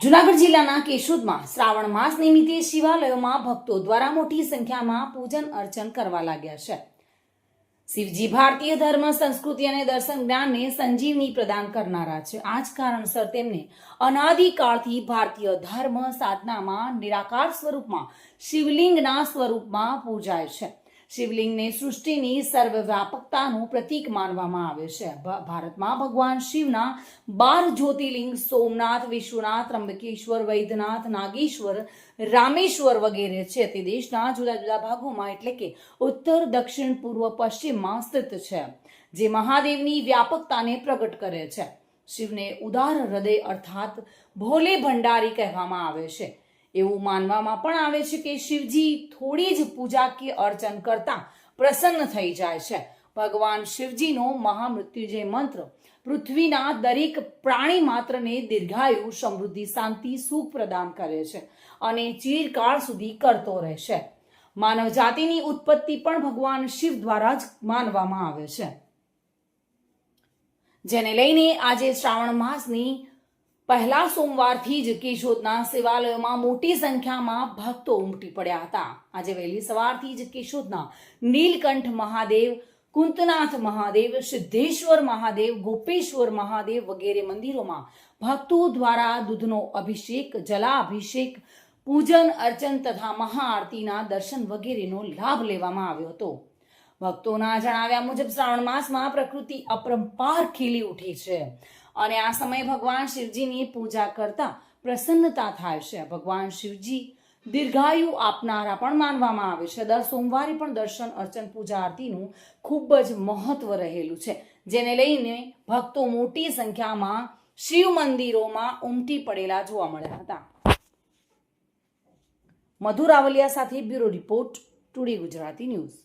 જૂનાગઢ જિલ્લાના કેશોદમાં શ્રાવણ માસ નિમિત્તે શિવાલયોમાં ભક્તો દ્વારા મોટી સંખ્યામાં પૂજન અર્ચન કરવા લાગ્યા છે. શિવજી ભારતીય ધર્મ, સંસ્કૃતિ અને દર્શન જ્ઞાનને સંજીવની પ્રદાન કરનારા છે. આ જ કારણસર તેમને અનાદિકાળથી ભારતીય ધર્મ સાધનામાં નિરાકાર સ્વરૂપમાં શિવલિંગના સ્વરૂપમાં પૂજાય છે. શિવલિંગને સૃષ્ટિની સર્વવ્યાપકતાનું પ્રતીક માનવામાં આવે છે. ભારતમાં ભગવાન શિવના 12 જ્યોતિર્લિંગ સોમનાથ, વિશ્વનાથ, ત્રંબકેશ્વર, વૈદ્યનાથ, નાગેશ્વર, રામેશ્વર વગેરે છે. તે દેશના જુદા જુદા ભાગોમાં એટલે કે ઉત્તર, દક્ષિણ, પૂર્વ, પશ્ચિમમાં સ્થિત છે, જે મહાદેવની વ્યાપકતાને પ્રગટ કરે છે. શિવને ઉદાર હૃદય અર્થાત ભોલે ભંડારી કહેવામાં આવે છે. એવું માનવામાં પણ આવે છે કે શિવજી થોડી જ પૂજા કે અર્ચન કરતા પ્રસન્ન થઈ જાય છે. ભગવાન શિવજીનો મહામૃત્યુંજય મંત્ર પૃથ્વીના દરેક પ્રાણી માત્રને દીર્ઘાયુ, સમૃદ્ધિ, શાંતિ, સુખ પ્રદાન કરે છે અને ચિરકાળ સુધી કરતો રહેશે. માનવ જાતિની ઉત્પત્તિ પણ ભગવાન શિવ દ્વારા જ માનવામાં આવે છે, જેને લઈને આજે શ્રાવણ માસની પહેલા સોમવારથી જ કેશોદના શિવાલયોમાં મોટી સંખ્યામાં ભક્તો ઉમટી પડ્યા હતા. આજે વહેલી સવારથી જ કેશોદના નીલકંઠ મહાદેવ, કુંતનાથ મહાદેવ, સિદ્ધેશ્વર મહાદેવ, ગોપેશ્વર મહાદેવ વગેરે મંદિરોમાં ભક્તો દ્વારા દૂધનો અભિષેક, જલાભિષેક, પૂજન અર્ચન તથા મહાઆરતીના દર્શન વગેરેનો લાભ લેવામાં આવ્યો હતો. ભક્તોના જણાવ્યા મુજબ શ્રાવણ માસમાં પ્રકૃતિ અપરંપાર ખીલી ઉઠી છે અને આ સમયે ભગવાન શિવજીની પૂજા કરતા પ્રસન્નતા થાય છે. ભગવાન શિવજી દીર્ઘાયુ આપનારા પણ માનવામાં આવે છે. દર સોમવારે પણ દર્શન, અર્ચન, પૂજા આરતીનું ખૂબ જ મહત્વ રહેલું છે, જેને લઈને ભક્તો મોટી સંખ્યામાં શિવ મંદિરોમાં ઉમટી પડેલા જોવા મળ્યા હતા. મધુ રાવલિયા સાથે bureau report, today Gujarati news.